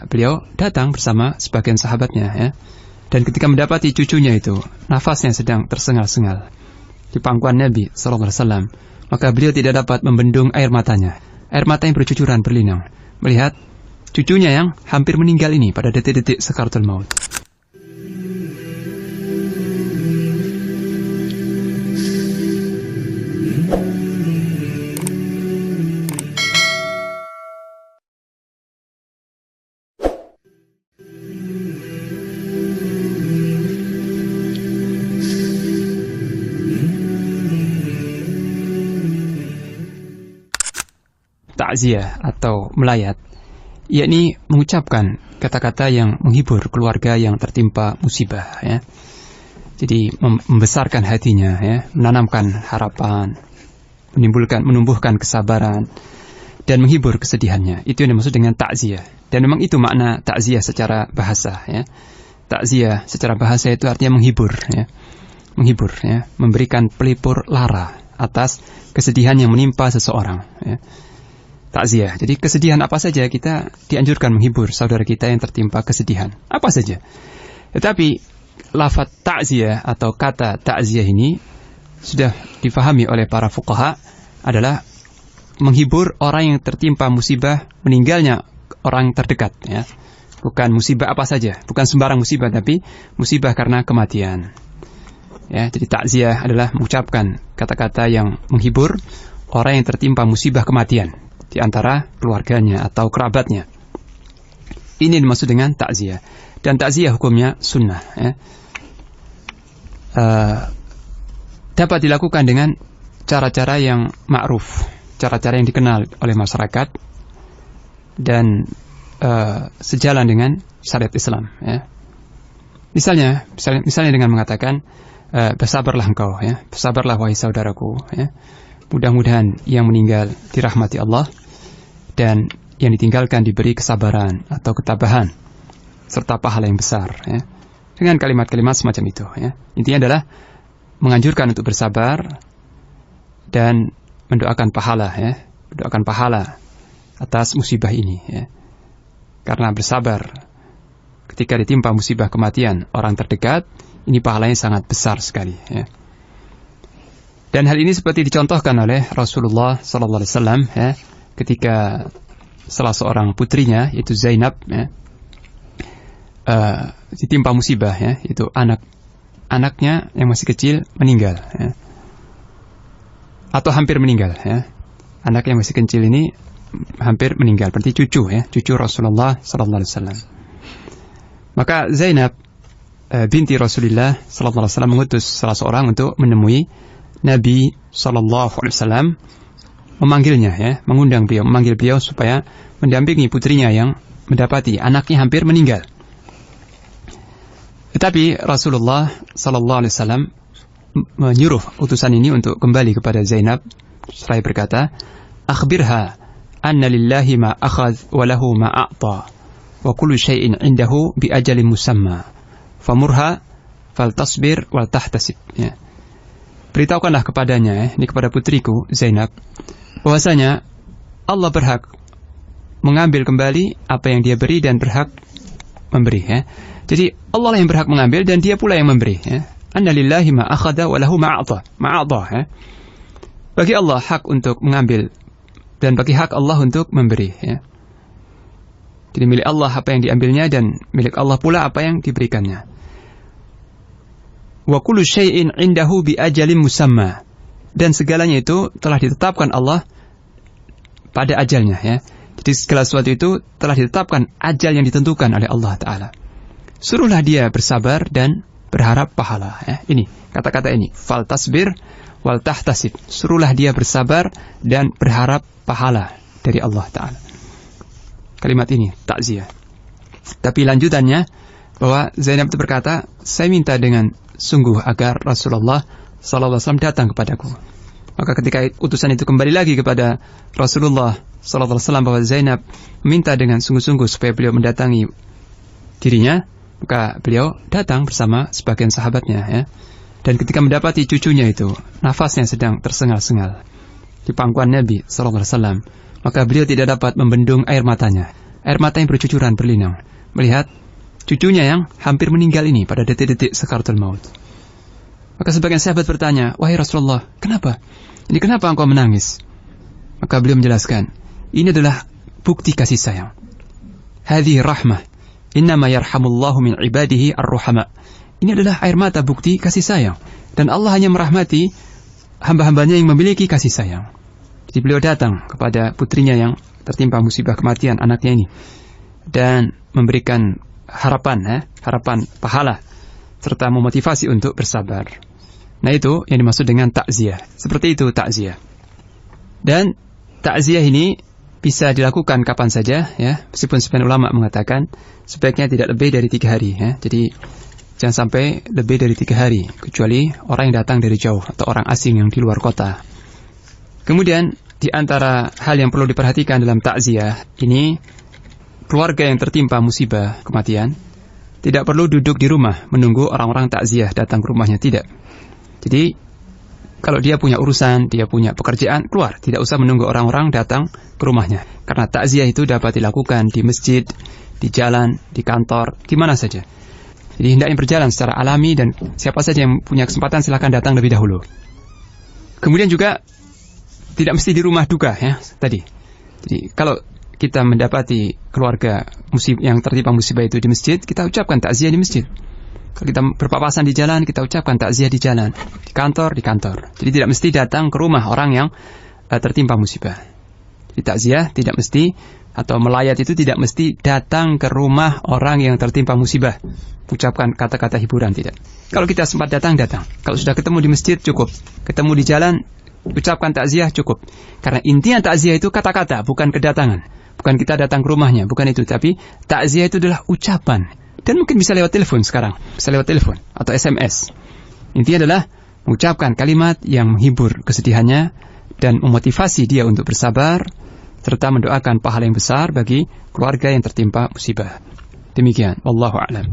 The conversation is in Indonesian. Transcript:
Beliau datang bersama sebagian sahabatnya, ya. Dan ketika mendapati cucunya itu nafasnya sedang tersengal-sengal di pangkuan Nabi SAW, maka beliau tidak dapat membendung air matanya. Air mata yang bercucuran berlinang melihat cucunya yang hampir meninggal ini pada detik-detik sakaratul maut. Takziah atau melayat, yakni mengucapkan kata-kata yang menghibur keluarga yang tertimpa musibah, ya. Jadi membesarkan hatinya, ya, menanamkan harapan, menumbuhkan kesabaran dan menghibur kesedihannya. Itu yang dimaksud dengan takziah. Dan memang itu makna takziah secara bahasa, ya. Takziah secara bahasa itu artinya menghibur, ya. Menghibur, ya, memberikan pelipur lara atas kesedihan yang menimpa seseorang, ya. Takziah. Jadi kesedihan apa saja kita dianjurkan menghibur saudara kita yang tertimpa kesedihan. Apa saja. Tetapi lafaz takziah atau kata takziah ini sudah difahami oleh para fuqaha adalah menghibur orang yang tertimpa musibah meninggalnya orang terdekat, ya. Bukan musibah apa saja, bukan sembarang musibah, tapi musibah karena kematian. Ya, jadi takziah adalah mengucapkan kata-kata yang menghibur orang yang tertimpa musibah kematian di antara keluarganya atau kerabatnya. Ini dimaksud dengan takziah. Dan takziah hukumnya sunnah, ya. Dapat dilakukan dengan cara-cara yang ma'ruf, cara-cara yang dikenal oleh masyarakat dan sejalan dengan syariat Islam, ya. Misalnya dengan mengatakan bersabarlah engkau, ya. Bersabarlah wahai saudaraku, ya. Mudah-mudahan yang meninggal dirahmati Allah dan yang ditinggalkan diberi kesabaran atau ketabahan serta pahala yang besar, ya. Dengan kalimat-kalimat semacam itu, ya. Intinya adalah menganjurkan untuk bersabar dan mendoakan pahala, ya. Mendoakan pahala atas musibah ini, ya. Karena bersabar ketika ditimpa musibah kematian orang terdekat, ini pahalanya sangat besar sekali, ya. Dan hal ini seperti dicontohkan oleh Rasulullah SAW, ya, ketika salah seorang putrinya, yaitu Zainab, ya, ditimpa musibah, ya, itu anaknya yang masih kecil meninggal, ya, atau hampir meninggal, ya. Anak yang masih kecil ini hampir meninggal, berarti cucu, ya, cucu Rasulullah SAW. Maka Zainab binti Rasulullah SAW mengutus salah seorang untuk menemui Nabi SAW, memanggilnya, ya, mengundang beliau, memanggil beliau supaya mendampingi putrinya yang mendapati anaknya hampir meninggal. Tetapi Rasulullah SAW menyuruh utusan ini untuk kembali kepada Zainab seraya berkata, "Akhbirha anna lillahi ma akhadh wa lahu ma a'ta wa kullu syai'in 'indahu bi ajalin musamma famurha faltasbir wal tahtasib." Ya. Beritahukanlah kepadanya, ya, ini kepada putriku Zainab, bahwasanya Allah berhak mengambil kembali apa yang Dia beri dan berhak memberi, ya. Jadi Allah lah yang berhak mengambil dan Dia pula yang memberi, ya. Anna lillahi ma akhadha wa lahu ma a'ta, ya. Bagi Allah hak untuk mengambil dan bagi hak Allah untuk memberi, ya. Jadi milik Allah apa yang diambilnya dan milik Allah pula apa yang diberikannya. Wa kullu syai'in 'indahu bi ajalin musamma, dan segalanya itu telah ditetapkan Allah pada ajalnya, ya. Jadi segala sesuatu itu telah ditetapkan ajal yang ditentukan oleh Allah Ta'ala. Suruhlah dia bersabar dan berharap pahala, ya. Ini kata-kata ini, fal tasbir wal tahtasib. Suruhlah dia bersabar dan berharap pahala dari Allah Ta'ala. Kalimat ini takziah. Tapi lanjutannya bahwa Zainab itu berkata, saya minta dengan sungguh agar Rasulullah SAW datang kepadaku. Maka ketika utusan itu kembali lagi kepada Rasulullah SAW bahwa Zainab meminta dengan sungguh-sungguh supaya beliau mendatangi dirinya, maka beliau datang bersama sebagian sahabatnya, ya. Dan ketika mendapati cucunya itu nafasnya sedang tersengal-sengal di pangkuan Nabi SAW, maka beliau tidak dapat membendung air matanya. air mata yang bercucuran berlinang melihat cucunya yang hampir meninggal ini pada detik-detik sakaratul maut. Maka sebagian sahabat bertanya, wahai Rasulullah, kenapa? Ini kenapa engkau menangis? Maka beliau menjelaskan, ini adalah bukti kasih sayang. Hadhihi rahmah, innama yarhamullahu min ibadihi ar-ruhama. Ini adalah air mata bukti kasih sayang. Dan Allah hanya merahmati hamba-hambanya yang memiliki kasih sayang. Jadi beliau datang kepada putrinya yang tertimpa musibah kematian anaknya ini. Dan memberikan harapan pahala. Serta memotivasi untuk bersabar. Nah itu yang dimaksud dengan takziah. Seperti itu takziah. Dan takziah ini bisa dilakukan kapan saja, ya. Meskipun sebagian ulama mengatakan sebaiknya tidak lebih dari 3 hari, ya. Jadi jangan sampai lebih dari 3 hari, kecuali orang yang datang dari jauh atau orang asing yang di luar kota. Kemudian di antara hal yang perlu diperhatikan dalam takziah ini, keluarga yang tertimpa musibah kematian tidak perlu duduk di rumah menunggu orang-orang takziah datang ke rumahnya, tidak. Jadi kalau dia punya urusan, dia punya pekerjaan, keluar, tidak usah menunggu orang-orang datang ke rumahnya. Karena takziah itu dapat dilakukan di masjid, di jalan, di kantor, di mana saja. Jadi hendaknya berjalan secara alami dan siapa saja yang punya kesempatan silakan datang lebih dahulu. Kemudian juga tidak mesti di rumah duka, ya tadi. Jadi kalau kita mendapati keluarga yang tertimpa musibah itu di masjid, kita ucapkan takziah di masjid. Kalau kita berpapasan di jalan, kita ucapkan takziah di jalan. Di kantor, di kantor. Jadi tidak mesti datang ke rumah orang yang tertimpa musibah. Jadi takziah tidak mesti, atau melayat itu tidak mesti datang ke rumah orang yang tertimpa musibah. Ucapkan kata-kata hiburan, tidak. Kalau kita sempat datang. Kalau sudah ketemu di masjid, cukup. Ketemu di jalan, ucapkan takziah, cukup. Karena intinya takziah itu kata-kata, bukan kedatangan. Bukan kita datang ke rumahnya, bukan itu. Tapi takziah itu adalah ucapan. Dan mungkin bisa lewat telepon sekarang. Bisa lewat telepon atau SMS. Intinya adalah mengucapkan kalimat yang menghibur kesedihannya dan memotivasi dia untuk bersabar, serta mendoakan pahala yang besar bagi keluarga yang tertimpa musibah. Demikian, wallahu a'lam.